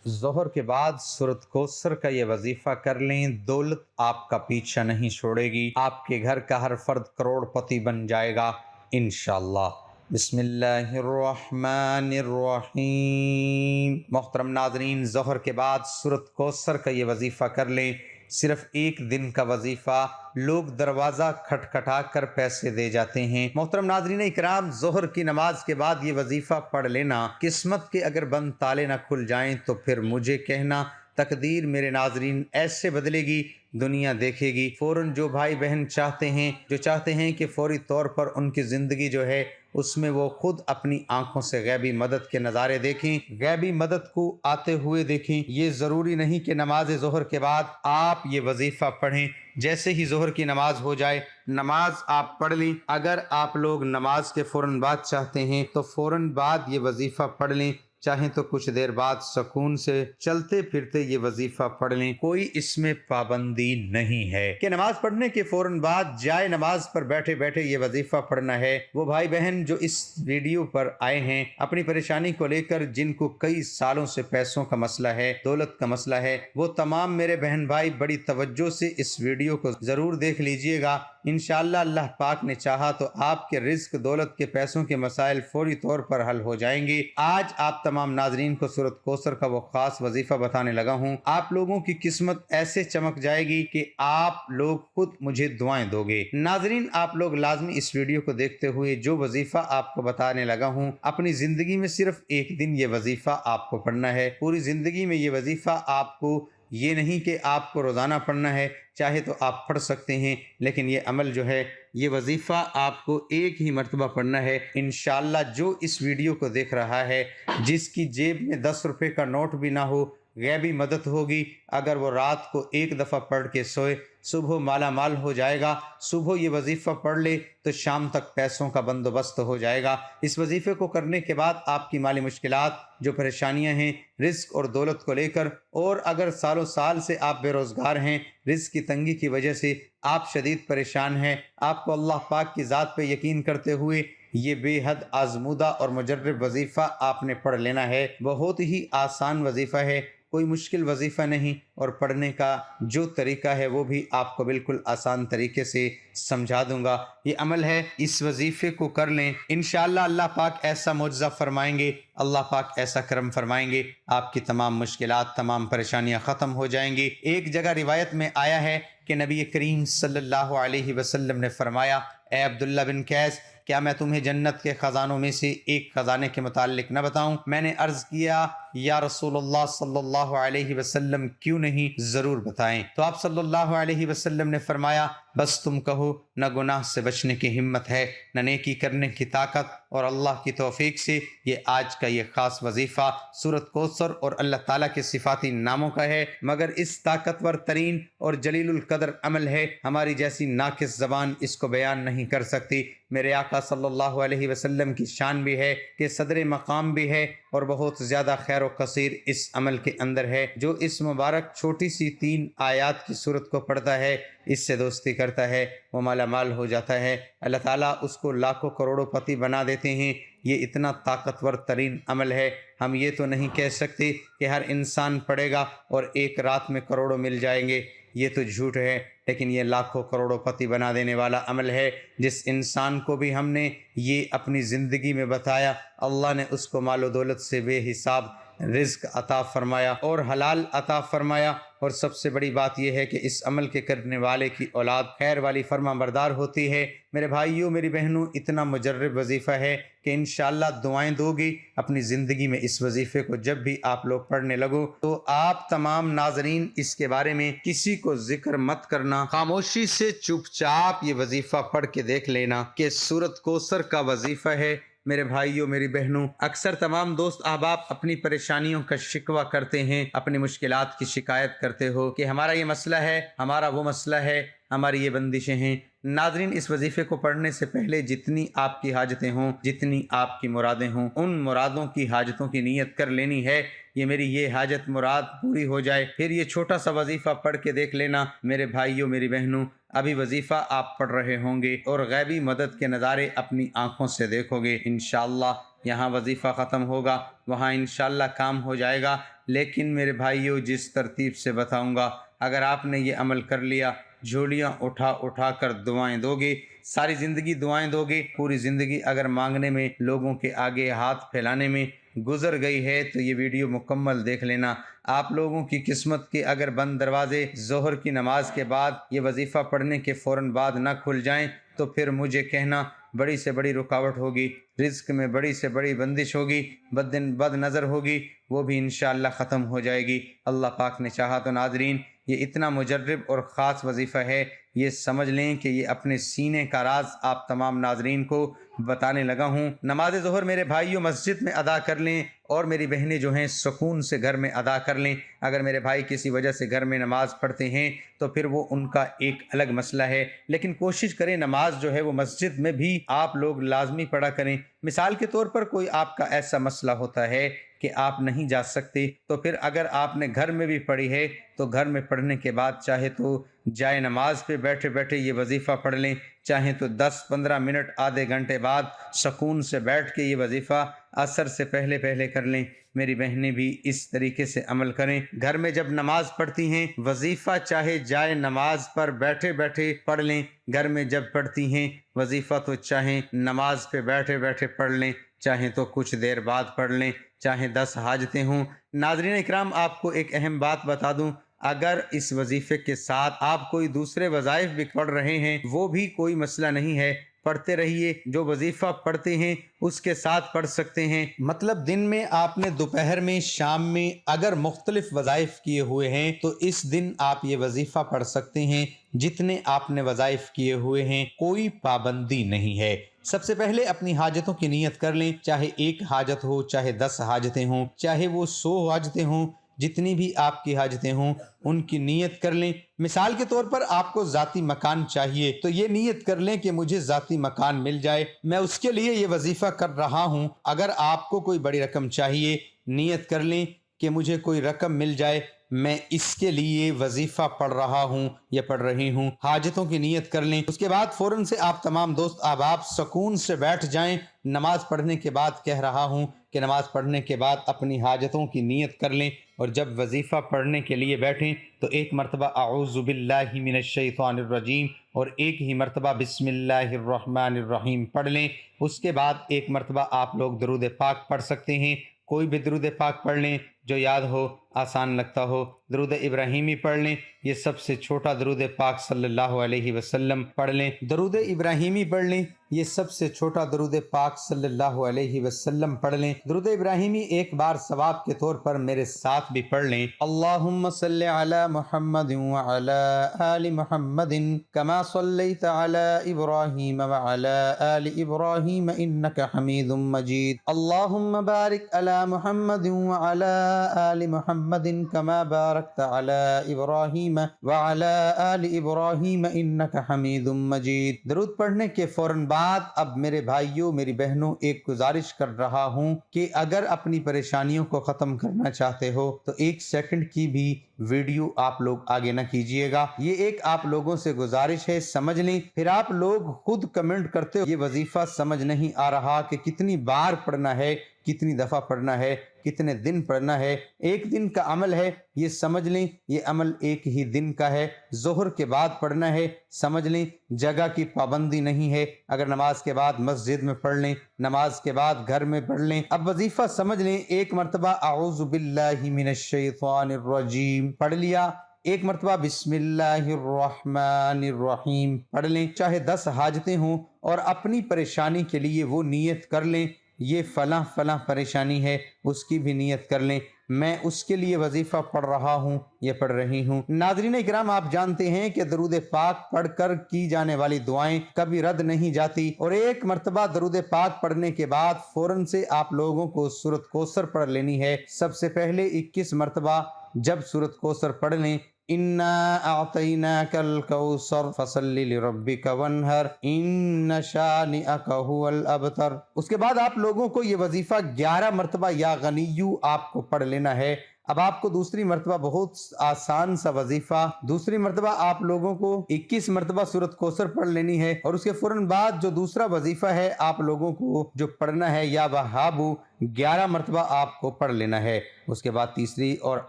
ज़ोहर के बाद सूरत कौसर का ये वजीफ़ा कर लें, दौलत आपका पीछा नहीं छोड़ेगी, आपके घर का हर फर्द करोड़पति बन जाएगा इंशाअल्लाह। बिस्मिल्लाहिर्रहमानिर्रहीम। मोहतरम नाज़रीन, ज़ोहर के बाद सूरत कौसर का ये वजीफ़ा कर लें, सिर्फ एक दिन का वजीफ़ा, लोग दरवाज़ा खटखटा कर पैसे दे जाते हैं। मोहतरम नाज़रीन इकराम, ज़ोहर की नमाज के बाद ये वजीफ़ा पढ़ लेना, किस्मत के अगर बंद ताले ना खुल जाएं तो फिर मुझे कहना, तकदीर मेरे नाज़रीन ऐसे बदलेगी, दुनिया देखेगी। फ़ौरन जो भाई बहन जो चाहते हैं कि फ़ौरी तौर पर उनकी ज़िंदगी जो है उसमें वो खुद अपनी आंखों से गैबी मदद के नज़ारे देखें, गैबी मदद को आते हुए देखें। ये ज़रूरी नहीं कि नमाज ज़ोहर के बाद आप ये वजीफ़ा पढ़ें, जैसे ही ज़ोहर की नमाज हो जाए नमाज आप पढ़ लें। अगर आप लोग नमाज के फ़ौरन बाद चाहते हैं तो फ़ौरन बाद ये वजीफ़ा पढ़ लें, चाहें तो कुछ देर बाद सुकून से चलते फिरते ये वजीफा पढ़ लें, कोई इसमें पाबंदी नहीं है कि नमाज पढ़ने के फौरन बाद जाए नमाज पर बैठे बैठे ये वजीफा पढ़ना है। वो भाई बहन जो इस वीडियो पर आए हैं अपनी परेशानी को लेकर, जिनको कई सालों से पैसों का मसला है, दौलत का मसला है, वो तमाम मेरे बहन भाई बड़ी तवज्जो से इस वीडियो को जरूर देख लीजिएगा। इंशाअल्लाह अल्लाह पाक ने चाहा तो आपके रिज्क, दौलत के, पैसों के मसाइल फौरी तौर पर हल हो जाएंगे। आज आप तमाम नाजरीन को सूरत कौसर का वो खास वजीफा बताने लगा हूँ। आप लोगों की किस्मत ऐसे चमक जाएगी कि आप लोग खुद मुझे दुआएं दोगे। नाजरीन आप लोग लाजमी इस वीडियो को देखते हुए जो वजीफा आपको बताने लगा हूँ, अपनी जिंदगी में सिर्फ एक दिन ये वजीफा आपको पढ़ना है। पूरी जिंदगी में ये वजीफा आपको, ये नहीं कि आपको रोज़ाना पढ़ना है, चाहे तो आप पढ़ सकते हैं, लेकिन ये अमल जो है, ये वजीफ़ा आपको एक ही मरतबा पढ़ना है। इंशाअल्लाह जो इस वीडियो को देख रहा है, जिसकी जेब में 10 रुपये का नोट भी ना हो, गैबी मदद होगी। अगर वो रात को एक दफ़ा पढ़ के सोए, सुबह माला माल हो जाएगा। सुबह ये वजीफ़ा पढ़ ले तो शाम तक पैसों का बंदोबस्त हो जाएगा। इस वजीफ़े को करने के बाद आपकी माली मुश्किलात, जो परेशानियां हैं रिस्क और दौलत को लेकर, और अगर सालों साल से आप बेरोज़गार हैं, रिस्क की तंगी की वजह से आप शदीद परेशान हैं, आपको अल्लाह पाक की ज़ात पे यकीन करते हुए ये बेहद आजमूदा और मुजर्रब वजीफ़ा आपने पढ़ लेना है। बहुत ही आसान वजीफ़ा है, कोई मुश्किल वजीफ़ा नहीं, और पढ़ने का जो तरीका है वो भी आपको बिल्कुल आसान तरीके से समझा दूंगा। ये अमल है, इस वजीफ़े को कर लें, इंशाअल्लाह अल्लाह पाक ऐसा मुआवजा फरमाएंगे, अल्लाह पाक ऐसा करम फरमाएंगे, आपकी तमाम मुश्किलात, तमाम परेशानियां ख़त्म हो जाएंगी। एक जगह रिवायत में आया है कि नबी करीम सल्लल्लाहु अलैहि वसल्लम ने फरमाया, ए अब्दुल्ला बिन कैस, क्या मैं तुम्हें जन्नत के ख़जानों में से एक ख़जाने के मुतालिक न बताऊं? मैंने अर्ज़ किया, या रसूलुल्लाह सल्लल्लाहु अलैहि वसल्लम, क्यों नहीं, ज़रूर बताएं। तो आप सल्लल्लाहु अलैहि वसल्लम ने फरमाया, बस तुम कहो, न गुनाह से बचने की हिम्मत है, न नेकी करने की ताकत, और अल्लाह की तौफीक से ये आज का ये ख़ास वजीफ़ा सूरत कौसर और अल्लाह ताला के सिफाती नामों का है। मगर इस ताकतवर तरीन और जलीलुल कदर अमल है, हमारी जैसी नाकिस ज़बान इसको बयान नहीं कर सकती। मेरे आका सल्लल्लाहु अलैहि वसल्लम की शान भी है कि सदर मकाम भी है, और बहुत ज़्यादा खैर व कसीर इस अमल के अंदर है। जो इस मुबारक छोटी सी 3 आयात की सूरत को पढ़ता है, इससे दोस्ती करता है, वो माला माल हो जाता है, अल्लाह ताला उसको लाखों करोड़ों पति बना देते हैं। ये इतना ताकतवर तरीन अमल है, हम ये तो नहीं कह सकते कि हर इंसान पढ़ेगा और एक रात में करोड़ों मिल जाएंगे, ये तो झूठ है, लेकिन ये लाखों करोड़ों पति बना देने वाला अमल है। जिस इंसान को भी हमने ये अपनी ज़िंदगी में बताया, अल्लाह ने उसको मालो दौलत से बेहिसाब रिज़्क अता फरमाया और हलाल अता फरमाया। और सबसे बड़ी बात यह है कि इस अमल के करने वाले की औलाद खैर वाली फर्मा बरदार होती है। मेरे भाइयों, मेरी बहनों, इतना मुजर्रब वजीफ़ा है कि इंशाअल्लाह दुआएं दोगी अपनी ज़िंदगी में। इस वजीफ़े को जब भी आप लोग पढ़ने लगो तो आप तमाम नाजरीन इसके बारे में किसी को जिक्र मत करना, खामोशी से चुपचाप ये वजीफ़ा पढ़ के देख लेना कि सूरत कौसर का वजीफ़ा है। मेरे भाइयों, मेरी बहनों, अक्सर तमाम दोस्त अहबाब अपनी परेशानियों का शिकवा करते हैं, अपनी मुश्किलात की शिकायत करते हो कि हमारा ये मसला है, हमारा वो मसला है, हमारी ये बंदिशें हैं। नाज़रीन, इस वजीफे को पढ़ने से पहले जितनी आपकी हाजतें हों, जितनी आपकी मुरादें हों, उन मुरादों की हाजतों की नीयत कर लेनी है। ये मेरी ये हाजत मुराद पूरी हो जाए, फिर ये छोटा सा वजीफ़ा पढ़ के देख लेना। मेरे भाइयों, मेरी बहनों, अभी वजीफ़ा आप पढ़ रहे होंगे और गैबी मदद के नज़ारे अपनी आँखों से देखोगे। इंशाअल्लाह यहाँ वजीफ़ा ख़त्म होगा, वहाँ इंशाअल्लाह काम हो जाएगा। लेकिन मेरे भाइयों, जिस तरतीब से बताऊँगा, अगर आपने ये अमल कर लिया, झोलियाँ उठा उठा कर दुआएं दोगे, सारी ज़िंदगी दुआएं दोगे, पूरी ज़िंदगी अगर मांगने में, लोगों के आगे हाथ फैलाने में गुजर गई है, तो ये वीडियो मुकम्मल देख लेना। आप लोगों की किस्मत के अगर बंद दरवाजे ज़ोहर की नमाज के बाद, ये वजीफ़ा पढ़ने के फ़ौरन बाद न खुल जाएं, तो फिर मुझे कहना, बड़ी से बड़ी रुकावट होगी, रिज़्क में बड़ी से बड़ी बंदिश होगी, बद नज़र होगी, वो भी इंशाअल्लाह ख़त्म हो जाएगी, अल्लाह पाक ने चाहा तो। नाज़रीन, ये इतना मुजर्रब और ख़ास वजीफ़ा है, ये समझ लें कि ये अपने सीने का राज आप तमाम नाज़रीन को बताने लगा हूँ। नमाज ज़ोहर मेरे भाइयों मस्जिद में अदा कर लें, और मेरी बहनें जो हैं सुकून से घर में अदा कर लें। अगर मेरे भाई किसी वजह से घर में नमाज़ पढ़ते हैं तो फिर वो उनका एक अलग मसला है, लेकिन कोशिश करें नमाज जो है वो मस्जिद में भी आप लोग लाजमी पढ़ा करें। मिसाल के तौर पर कोई आपका ऐसा मसला होता है कि आप नहीं जा सकते, तो फिर अगर आपने घर में भी पढ़ी है तो घर में पढ़ने के बाद चाहे तो जाए नमाज पे बैठे बैठे ये वजीफ़ा पढ़ लें, चाहे तो 10-15 मिनट आधे घंटे बाद सुकून से बैठ के ये वजीफ़ा असर से पहले पहले कर लें। मेरी बहनें भी इस तरीके से अमल करें। घर में जब नमाज पढ़ती हैं, वजीफ़ा चाहे जाए नमाज पर बैठे बैठे पढ़ लें। घर में जब पढ़ती हैं वजीफ़ा तो चाहे नमाज पे बैठे बैठे पढ़ लें, चाहे तो कुछ देर बाद पढ़ लें, चाहे 10 हाजतें हों। नाज़रीन इकराम, आपको एक अहम बात बता दूं, अगर इस वजीफे के साथ आप कोई दूसरे वज़ाइफ भी पढ़ रहे हैं, वो भी कोई मसला नहीं है, पढ़ते रहिए। जो वजीफ़ा पढ़ते हैं उसके साथ पढ़ सकते हैं। मतलब दिन में आपने दोपहर में, शाम में अगर मुख्तलिफ वज़ाइफ किए हुए हैं तो इस दिन आप ये वजीफ़ा पढ़ सकते हैं जितने आपने वज़ाइफ किए हुए हैं, कोई पाबंदी नहीं है। सबसे पहले अपनी हाजतों की नीयत कर लें, चाहे 1 हाजत हो, चाहे 10 हाजतें हों, चाहे वो 100 हाजतें हों, जितनी भी आपकी हाजतें हों उनकी नीयत कर लें। मिसाल के तौर पर आपको ज़ाती मकान चाहिए तो ये नीयत कर लें कि मुझे ज़ाती मकान मिल जाए, मैं उसके लिए ये वजीफ़ा कर रहा हूँ। अगर आपको कोई बड़ी रकम चाहिए, नियत कर लें कि मुझे कोई रकम मिल जाए, मैं इसके लिए वजीफ़ा पढ़ रहा हूँ या पढ़ रही हूँ। हाजतों की नीयत कर लें। उसके बाद फ़ौरन से आप तमाम दोस्त आप सुकून से बैठ जाएं। नमाज पढ़ने के बाद कह रहा हूँ कि नमाज पढ़ने के बाद अपनी हाजतों की नीयत कर लें, और जब वजीफ़ा पढ़ने के लिए बैठें तो एक मरतबा अऊज़ु बिल्लाहि मिनश्शैतानिर रजीम और एक ही मरतबा बिस्मिल्लाहिर रहमानिर रहीम पढ़ लें। उसके बाद एक मरतबा आप लोग दरूद पाक पढ़ सकते हैं। कोई भी दरूद पाक पढ़ लें जो याद हो, आसान लगता हो। दरूद इब्राहीमी पढ़ लें, ये सबसे छोटा दरूद पाक सल्लल्लाहु अलैहि वसल्लम पढ़ लें। दरूद इब्राहीमी पढ़ लें, ये सबसे छोटा दरूद पाक सल्लल्लाहु अलैहि वसल्लम पढ़ लें। दरूद इब्राहीमी एक बार सवाब के तौर पर मेरे साथ भी पढ़ लें। अल्लाहुम्मा सल्लि अला मुहम्मदिन व अला आलि मुहम्मदिन कमा सल्लैता अला इब्राहीम व अला आलि इब्राहीम इन्नका हमीदुम मजीद। अल्लाहुम्मा बारिक अला मुहम्मदिन व अला आलि मुहम्मदिन कमा बारकता अला इब्राहीम व अला आलि इब्राहीम इन्नका हमीदुम मजीद। दरूद पढ़ने के फौरन बाद अब मेरे भाइयों, मेरी बहनों, एक गुजारिश कर रहा हूँ कि अगर अपनी परेशानियों को ख़त्म करना चाहते हो तो 1 सेकंड की भी वीडियो आप लोग आगे न कीजिएगा। ये एक आप लोगों से गुजारिश है, समझ लें। फिर आप लोग खुद कमेंट करते हो ये वजीफा समझ नहीं आ रहा कि कितनी बार पढ़ना है, कितनी दफ़ा पढ़ना है, कितने दिन पढ़ना है। 1 दिन का अमल है, ये समझ लें। ये अमल 1 ही दिन का है, ज़ोहर के बाद पढ़ना है, समझ लें। जगह की पाबंदी नहीं है, अगर नमाज के बाद मस्जिद में पढ़ लें, नमाज के बाद घर में पढ़ लें। अब वजीफ़ा समझ लें। 1 मरतबा अऊज़ु बिल्लाहि मिनश्शैतानिर रजीम पढ़ लिया, 1 मरतबा बिस्मिल्लाहिर रहमानिर रहीम पढ़ लें। चाहे 10 हाजतें हों और अपनी परेशानी के लिए वो नियत कर लें, ये फलां फलां परेशानी है, उसकी भी नियत कर लें, मैं उसके लिए वजीफ़ा पढ़ रहा हूँ या पढ़ रही हूँ। नाज़रीन इकराम, आप जानते हैं कि दरूद पाक पढ़कर की जाने वाली दुआएं कभी रद्द नहीं जाती, और 1 मरतबा दरूद पाक पढ़ने के बाद फौरन से आप लोगों को सूरत कौसर पढ़ लेनी है। सबसे पहले 21 मरतबा जब सूरत कौसर पढ़ लें इन्ना अअतैनाकल कौसर फसल्लि लिरब्बिक वन्हर इन्न शानिअका हुवल अबतर। उसके बाद आप लोगों को ये वजीफा 11 मरतबा या गनियू आपको पढ़ लेना है। अब आपको दूसरी मरतबा बहुत आसान सा वजीफा, दूसरी मरतबा आप लोगों को 21 मरतबा सूरत कौसर पढ़ लेनी है, और उसके फौरन बाद जो दूसरा वजीफा है आप लोगों को जो पढ़ना है या वहाबू 11 मरतबा आपको पढ़ लेना है। उसके बाद तीसरी और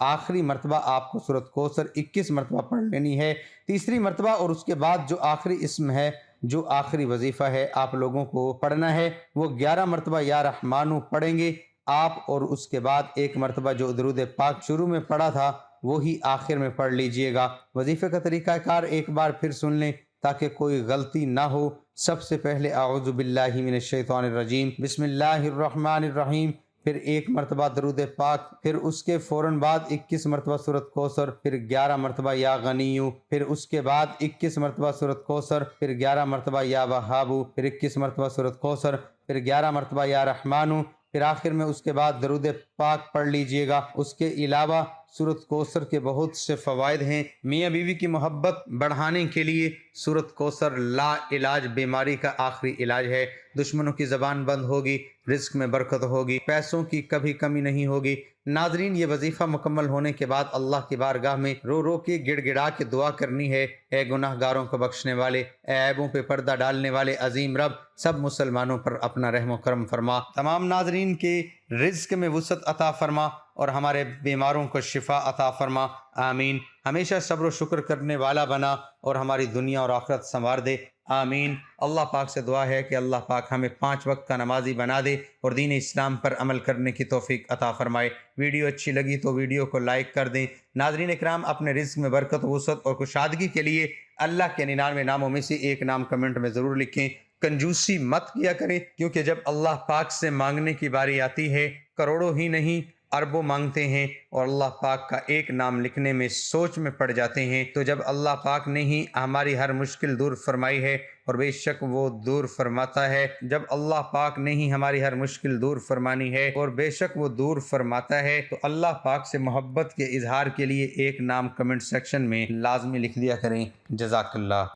आखिरी मरतबा आपको सूरत कौसर 21 मरतबा पढ़ लेनी है, तीसरी मरतबा। और उसके बाद जो आखिरी इसम है, जो आखिरी वजीफा है आप लोगों को पढ़ना है, वो 11 मरतबा या रहमानु पढ़ेंगे आप, और उसके बाद एक मरतबा जो दरूद पाक शुरू में पढ़ा था वो ही आखिर में पढ़ लीजिएगा। वजीफे का तरीक़ाकार एक बार फिर सुन लें ताकि कोई गलती ना हो। सबसे पहले आऊज़ु बिल्लाहि मिनश शैतानिर रजीम, बिस्मिल्लाहिर रहमानिर रहीम, फिर एक मरतबा दरूद पाक, फिर उसके फ़ौरन बाद 21 मरतबा सूरत कौसर, फिर 11 मरतबा या गनियू, फिर उसके बाद 21 मरतबा सूरत कौसर, फिर 11 मरतबा या वहाबू, फिर 21 मरतबा सूरत कौसर, फिर 11 मरतबा या रहमानु, फिर आखिर में उसके बाद दरूद पाक पढ़ लीजिएगा। उसके अलावा सूरत कौसर के बहुत से फ़वाइद हैं। मियाँ बीवी की मोहब्बत बढ़ाने के लिए सूरत कौसर ला इलाज बीमारी का आखिरी इलाज है। दुश्मनों की ज़बान बंद होगी, रिस्क में बरकत होगी, पैसों की कभी कमी नहीं होगी। नाजरीन, ये वजीफ़ा मुकम्मल होने के बाद अल्लाह की बारगाह में रो रो के गिड़गिड़ा के दुआ करनी है। ए गुनाहगारों को बख्शने वाले, ए ऐबों पे पर्दा डालने वाले अजीम रब, सब मुसलमानों पर अपना रहम करम फरमा, तमाम नाजरीन के रिज्क में वुसअत अता फरमा और हमारे बीमारों को शिफा अता फरमा। आमीन। हमेशा सब्र व शुक्र करने वाला बना और हमारी दुनिया और आखिरत संवार दे। आमीन। अल्लाह पाक से दुआ है कि अल्लाह पाक हमें 5 वक्त का नमाजी बना दे और दीन इस्लाम पर अमल करने की तौफीक अता फरमाए। वीडियो अच्छी लगी तो वीडियो को लाइक कर दें। नाज़रीन इकराम, अपने रिज़्क़ में बरकत, वुसअत और कुशादगी के लिए अल्लाह के 99 नामों में से एक नाम कमेंट में ज़रूर लिखें। कंजूसी मत किया करें, क्योंकि जब अल्लाह पाक से मांगने की बारी आती है करोड़ों ही नहीं अरबों मांगते हैं और अल्लाह पाक का एक नाम लिखने में सोच में पड़ जाते हैं। तो जब अल्लाह पाक ने ही हमारी हर मुश्किल दूर फरमाई है, और बेशक वो दूर फरमाता है, जब अल्लाह पाक ने ही हमारी हर मुश्किल दूर फरमानी है और बेशक वो दूर फरमाता है, तो अल्लाह पाक से मोहब्बत के इजहार के लिए एक नाम कमेंट सेक्शन में लाजमी लिख दिया करें। जज़ाकल्लाह।